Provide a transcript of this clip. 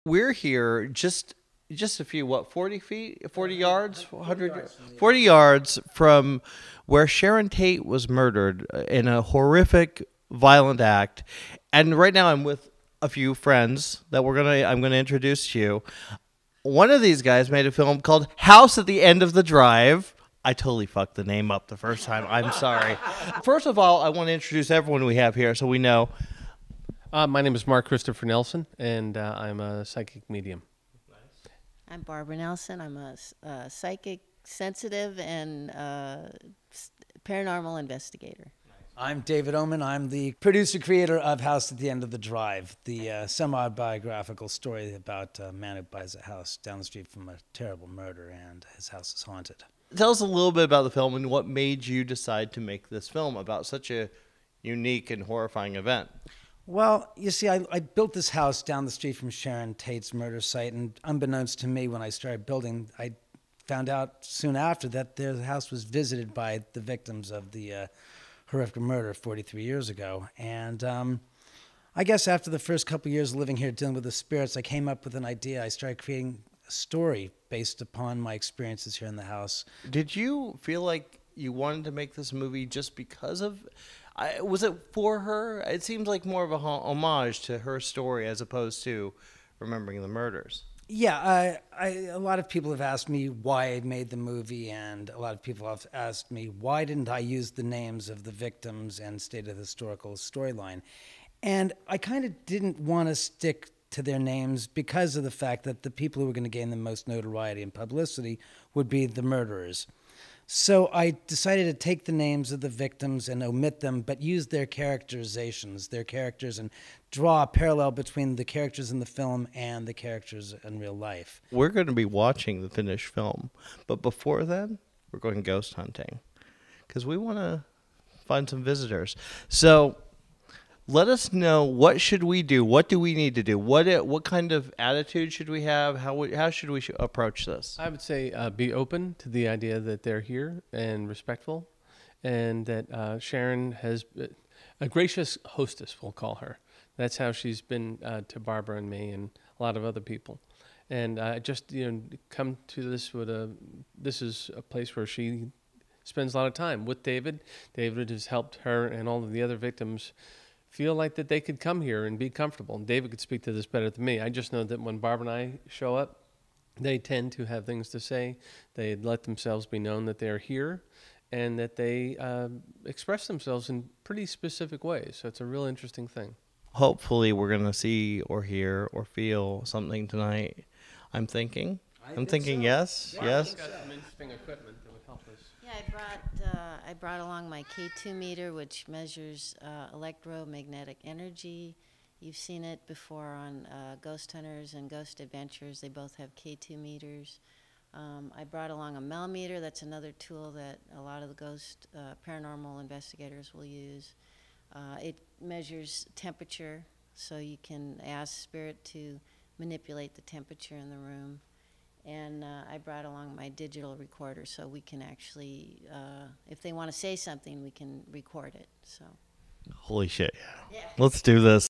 we're here just a few, what, 40 feet, 40 yards, 40 yards from where Sharon Tate was murdered in a horrific, violent act. And right now I'm with a few friends that I'm gonna introduce to you. One of these guys made a film called House at the End of the Drive. I totally fucked the name up the first time. I'm sorry. First of all, I want to introduce everyone we have here so we know. My name is Mark Christopher Nelson, and I'm a psychic medium. I'm Barbara Nelson. I'm a psychic, sensitive, and paranormal investigator. I'm David Oman. I'm the producer-creator of House at the End of the Drive, the semi-biographical story about a man who buys a house down the street from a terrible murder, and his house is haunted. Tell us a little bit about the film and what made you decide to make this film about such a unique and horrifying event. Well, you see, I built this house down the street from Sharon Tate's murder site, and unbeknownst to me, when I started building, I found out soon after that the house was visited by the victims of the horrific murder 43 years ago. And I guess after the first couple of years living here dealing with the spirits, I came up with an idea. I started creating a story based upon my experiences here in the house. Did you feel like you wanted to make this movie just because of... was it for her? It seems like more of a homage to her story as opposed to remembering the murders. Yeah, a lot of people have asked me why I made the movie, and a lot of people have asked me why didn't I use the names of the victims and state a historical storyline. And I kind of didn't want to stick to their names because of the fact that the people who were going to gain the most notoriety and publicity would be the murderers. So I decided to take the names of the victims and omit them, but use their characterizations, their characters, and draw a parallel between the characters in the film and the characters in real life. We're going to be watching the finished film, but before then, we're going ghost hunting because we want to find some visitors. So let us know, what should we do? What do we need to do? What kind of attitude should we have? How should we approach this? I would say be open to the idea that they're here and respectful, and that Sharon has a gracious hostess, we'll call her. That's how she's been to Barbara and me and a lot of other people. And just come to this with this is a place where she spends a lot of time with David. David has helped her and all of the other victims feel like that they could come here and be comfortable. And David could speak to this better than me. I just know that when Barbara and I show up, they tend to have things to say. They let themselves be known that they're here, and that they express themselves in pretty specific ways. So it's a real interesting thing. Hopefully we're going to see or hear or feel something tonight. I'm thinking yes. Yeah, yes. We've got some interesting equipment that would help us. Yeah, I brought along my K2 meter, which measures electromagnetic energy. You've seen it before on Ghost Hunters and Ghost Adventures. They both have K2 meters. I brought along a melmeter. That's another tool that a lot of the ghost paranormal investigators will use. It measures temperature, so you can ask spirit to manipulate the temperature in the room. And I brought along my digital recorder, so we can actually, if they want to say something, we can record it. So. Holy shit, yeah. Let's do this.